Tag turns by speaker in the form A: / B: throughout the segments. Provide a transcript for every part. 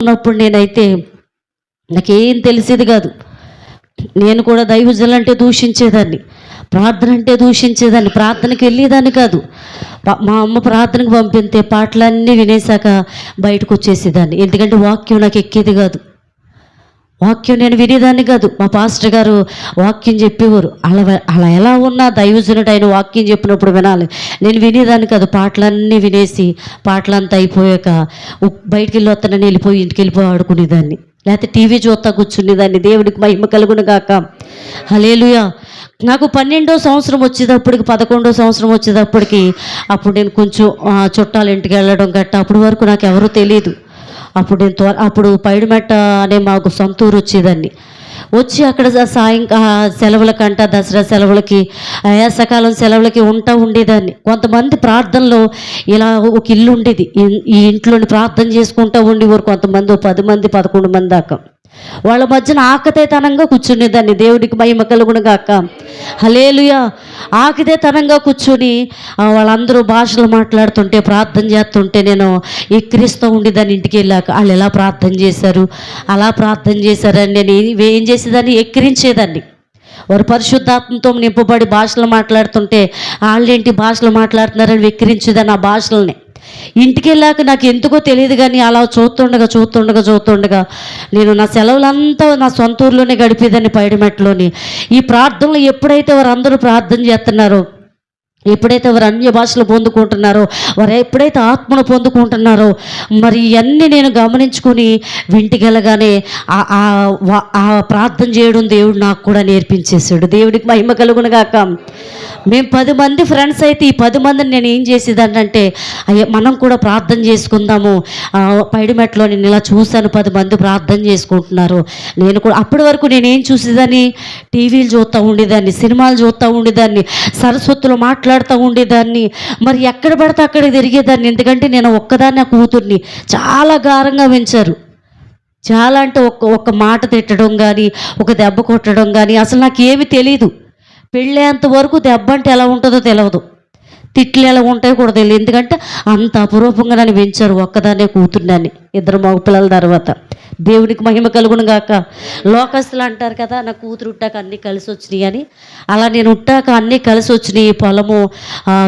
A: ఉన్నప్పుడు నేనైతే నాకేం తెలిసేది కాదు. నేను కూడా దైవజనులు అంటే దూషించేదాన్ని, ప్రార్థన అంటే దూషించేదాన్ని, ప్రార్థనకి వెళ్ళేదాన్ని కాదు. మా అమ్మ ప్రార్థనకు పంపితే పాటలన్నీ వినేశాక బయటకు వచ్చేసేదాన్ని. ఎందుకంటే వాక్యం నాకు ఎక్కేది కాదు, వాక్యం నేను వినేదాన్ని కాదు. మా పాస్టర్ గారు వాక్యం చెప్పేవారు, అలా ఎలా ఉన్నా దైవజనుడు ఆయన వాక్యం చెప్పినప్పుడు వినాలి. నేను వినేదాన్ని కాదు, పాటలన్నీ వినేసి పాటలంతా అయిపోయాక బయటికి వెళ్ళి వస్తానని వెళ్ళిపోయి ఇంటికి వెళ్ళిపోయి ఆడుకునేదాన్ని, లేకపోతే టీవీ చూస్తా కూర్చునేదాన్ని. దేవుడికి మహిమ కలుగును గాక. హల్లెలూయా. నాకు 12వ సంవత్సరం వచ్చేటప్పటికి 11వ సంవత్సరం వచ్చేటప్పటికి అప్పుడు నేను కొంచెం చుట్టాల ఇంటికి వెళ్ళడం గట్ట అప్పటి వరకు నాకు ఎవరూ తెలియదు. అప్పుడు పైడిమెట్ట అనే మాకు సొంత ఊరు వచ్చేదాన్ని. వచ్చి అక్కడ సెలవులకంట, దసరా సెలవులకి, వేసవకాలం సెలవులకి ఉండేదాన్ని. కొంతమంది ప్రార్థనలో ఇలా ఒక ఇల్లు ఉండేది, ఈ ఇంట్లోని ప్రార్థన చేసుకుంటూ ఉండేవారు కొంతమంది, 10 మంది 11 మంది దాకా. వాళ్ళ మధ్యన ఆకతేతనంగా కూర్చునేదాన్ని. దేవుడికి మహిమ కలుగును గాక. హల్లెలూయా. ఆకతేతనంగా కూర్చొని వాళ్ళందరూ భాషలు మాట్లాడుతుంటే ప్రార్థన చేస్తుంటే నేను ఎక్కిరిస్తూ ఉండేదాన్ని. ఇంటికి వెళ్ళాక వాళ్ళు ఎలా ప్రార్థన చేశారు, అలా ప్రార్థన చేశారని నేను ఏం చేసేదాన్ని, ఎక్కిరించేదాన్ని. వారు పరిశుద్ధాత్మతో నింపబడి భాషలు మాట్లాడుతుంటే వాళ్ళేంటి భాషలు మాట్లాడుతున్నారని వెక్కిరించేదాన్ని ఆ భాషలని. ఇంటికి వెళ్ళాక నాకు ఎందుకో తెలియదు కానీ అలా చూస్తుండగా నేను నా సెలవులంతా నా సొంత ఊర్లోనే గడిపేదాన్ని, పైడిమెట్లోని. ఈ ప్రార్థనలు ఎప్పుడైతే వారందరూ ప్రార్థన చేస్తున్నారో, ఎప్పుడైతే వారు అన్య భాషలు పొందుకుంటున్నారో, వారు ఎప్పుడైతే ఆత్మను పొందుకుంటున్నారో, మరి ఇవన్నీ నేను గమనించుకొని ఇంటికి వెళ్ళగానే ఆ ప్రార్థన చేయడం దేవుడు నాకు కూడా నేర్పించేశాడు. దేవుడికి మహిమ కలుగును గాక. మేము 10 మంది ఫ్రెండ్స్ అయితే ఈ 10 మందిని నేను ఏం చేసేదాన్నంటే, మనం కూడా ప్రార్థన చేసుకుందాము. పైడిమెట్లో నేను ఇలా చూశాను, 10 మంది ప్రార్థన చేసుకుంటున్నారు. నేను కూడా అప్పటి వరకు నేనేం చూసేదాన్ని, టీవీలు చూస్తూ ఉండేదాన్ని, సినిమాలు చూస్తూ ఉండేదాన్ని, సరస్వతులు మాట్లాడుతూ ఉండేదాన్ని. మరి ఎక్కడ పడితే అక్కడ తిరిగేదాన్ని. ఎందుకంటే నేను ఒక్కదాన్ని, కూతుర్ని చాలా గారంగా పెంచారు. చాలా అంటే ఒక్క మాట తిట్టడం కానీ, ఒక దెబ్బ కొట్టడం కానీ అసలు నాకేమీ తెలీదు. పెళ్ళేంత వరకు దెబ్బ అంటే ఎలా ఉంటుందో తెలియదు, తిట్లు ఎలా ఉంటాయో కూడా తెలియదు. ఎందుకంటే అంత అపురూపంగా నన్ను పెంచారు, ఒక్కదాన్నే కూతుర్నని, 2 మగపిల్లల తర్వాత. దేవునికి మహిమ కలుగును గాక. లోకస్తులు అంటారు కదా, నా కూతురు ఉట్టాక అన్నీ కలిసి వచ్చినాయి అని. అలా నేను ఉట్టాక అన్నీ కలిసి వచ్చినాయి, పొలము,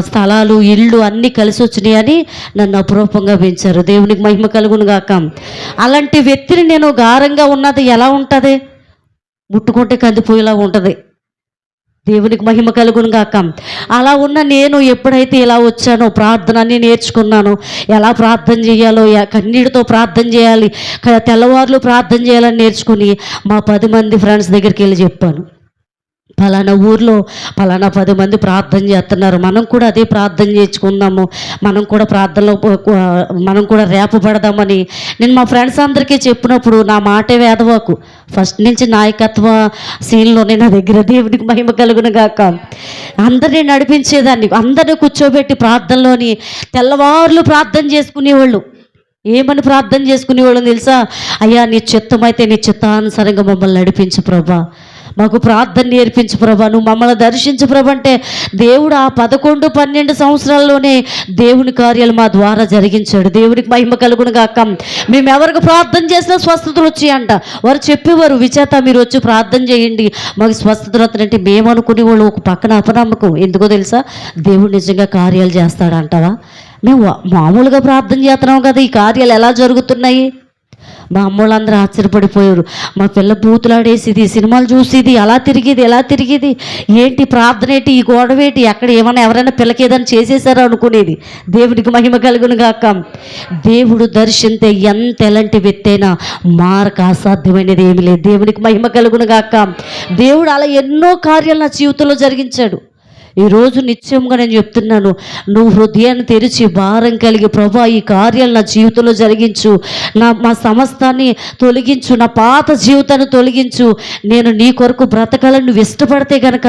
A: స్థలాలు, ఇళ్ళు అన్నీ కలిసి వచ్చినాయి అని నన్ను అపురూపంగా పెంచారు. దేవునికి మహిమ కలుగును గాక. అలాంటి వ్యక్తిని నేను గారంగా ఉన్నది ఎలా ఉంటుంది, ముట్టుకుంటే కందిపోయేలా ఉంటుంది. దేవునికి మహిమ కలుగును గాక. అలా ఉన్న నేను ఎప్పుడైతే ఇలా వచ్చానో, ప్రార్థన అన్నీ నేర్చుకున్నాను, ఎలా ప్రార్థన చేయాలో, కన్నీటితో ప్రార్థన చేయాలి, తెల్లవారులు ప్రార్థన చేయాలని నేర్చుకుని మా 10 మంది ఫ్రెండ్స్ దగ్గరికి వెళ్ళి చెప్పాను, పలానా ఊర్లో పలానా 10 మంది ప్రార్థన చేస్తున్నారు, మనం కూడా అదే ప్రార్థన చేసుకుందాము, మనం కూడా ప్రార్థనలో మనం కూడా రేపబడదామని నేను మా ఫ్రెండ్స్ అందరికీ చెప్పినప్పుడు నా మాటే వేదవాకు. ఫస్ట్ నుంచి నాయకత్వ సీన్లోనే నా దగ్గర. దేవునికి మహిమ కలుగును గాక. అందరినీ నడిపించేదాన్ని, అందరినీ కూర్చోబెట్టి ప్రార్థనలోని తెల్లవారులు ప్రార్థన చేసుకునేవాళ్ళు. ఏమని ప్రార్థన చేసుకునేవాళ్ళని తెలుసా? అయ్యా నీ చిత్తమైతే నీ చిత్తానుసారంగా మమ్మల్ని నడిపించు ప్రభా, మాకు ప్రార్థన నేర్పించు ప్రభా, నువ్వు మమ్మల్ని దర్శించు ప్రభా అంటే దేవుడు ఆ 11-12 సంవత్సరాల్లోనే దేవుని కార్యాలు మా ద్వారా జరిగించాడు. దేవునికి మహిమ కలుగును గాక. మేము ఎవరికి ప్రార్థన చేసినా స్వస్థతలు వచ్చాయంట. వారు చెప్పేవారు, విచేత మీరు వచ్చి ప్రార్థన చేయండి మాకు స్వస్థతలు వస్తాయంటే మేము అనుకునే వాళ్ళు ఒక పక్కన అపనమ్మకం. ఎందుకో తెలుసా, దేవుడు నిజంగా కార్యాలు చేస్తాడంటావా? మేము మామూలుగా ప్రార్థన చేస్తున్నాం కదా, ఈ కార్యాలు ఎలా జరుగుతున్నాయి? మా అమ్మోళ్ళందరూ ఆశ్చర్యపడిపోయారు. మా పిల్ల బూతులాడేసేది, సినిమాలు చూసేది, ఎలా తిరిగేది, ఏంటి ప్రార్థన ఏంటి, ఈ గొడవేటి, ఎక్కడ ఏమైనా ఎవరైనా పిల్లకి ఏదైనా చేసేసారో అనుకునేది. దేవుడికి మహిమ కలుగును గాక. దేవుడు దర్శింతే ఎలాంటి వ్యక్తి అయినా మారక అసాధ్యమైనది ఏమి లేదు. దేవునికి మహిమ కలుగును గాక. దేవుడు అలా ఎన్నో కార్యాలు నా జీవితంలో జరిగించాడు. ఈరోజు నిత్యంగా నేను చెప్తున్నాను, నువ్వు హృదయాన్ని తెరిచి భారం కలిగి ప్రభా ఈ కార్యాలు నా జీవితంలో జరిగించు, మా సమస్తాన్ని తొలగించు, నా పాత జీవితాన్ని తొలగించు, నేను నీ కొరకు బ్రతకాలని నువ్వు ఇష్టపడితే కనుక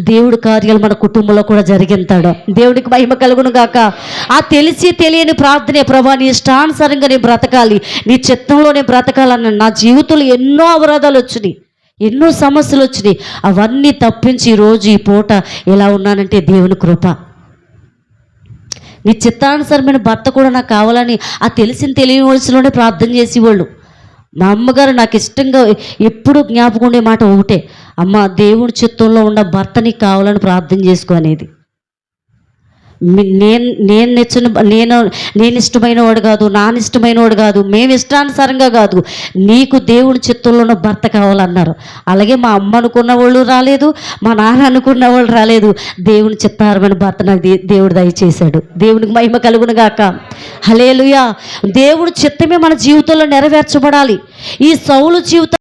A: దేవుడి కార్యాలు మన కుటుంబంలో కూడా జరిగిస్తాడు. దేవుడికి మహిమ కలుగును గాక. ఆ తెలిసి తెలియని ప్రార్థనే, ప్రభా నీ ఇష్టానుసారంగా నేను బ్రతకాలి, నీ చిత్తంలో నేను బ్రతకాలన్న. నా జీవితంలో ఎన్నో అవరోధాలు వచ్చినాయి, ఎన్నో సమస్యలు వచ్చినాయి, అవన్నీ తప్పించి ఈరోజు ఈ పూట ఎలా ఉన్నానంటే దేవుని కృప. నీ చిత్తానుసారమైన భర్త కూడా నాకు కావాలని ఆ తెలియని వయసులోనే ప్రార్థన చేసేవాళ్ళు. మా అమ్మగారు నాకు ఇష్టంగా ఎప్పుడు జ్ఞాపకం ఉండే మాట ఒకటే, అమ్మ దేవుడి చిత్తంలో ఉన్న భర్త నీకు కావాలని ప్రార్థన చేసుకో అనేది. నేను నేను ఇష్టమైన వాడు కాదు, నాన్న ఇష్టమైన వాడు కాదు, మేము ఇష్టానుసారంగా కాదు, నీకు దేవుడి చిత్తంలో ఉన్న భర్త కావాలన్నారు. అలాగే మా అమ్మ అనుకున్న వాళ్ళు రాలేదు, మా నాన్న అనుకున్న వాళ్ళు రాలేదు. దేవుని చిత్తారమైన భర్త నాకు దేవుడు దయచేశాడు. దేవునికి మహిమ కలుగును గాక. హల్లెలూయా. దేవుడి చిత్తమే మన జీవితంలో నెరవేర్చబడాలి. ఈ సౌలు జీవితం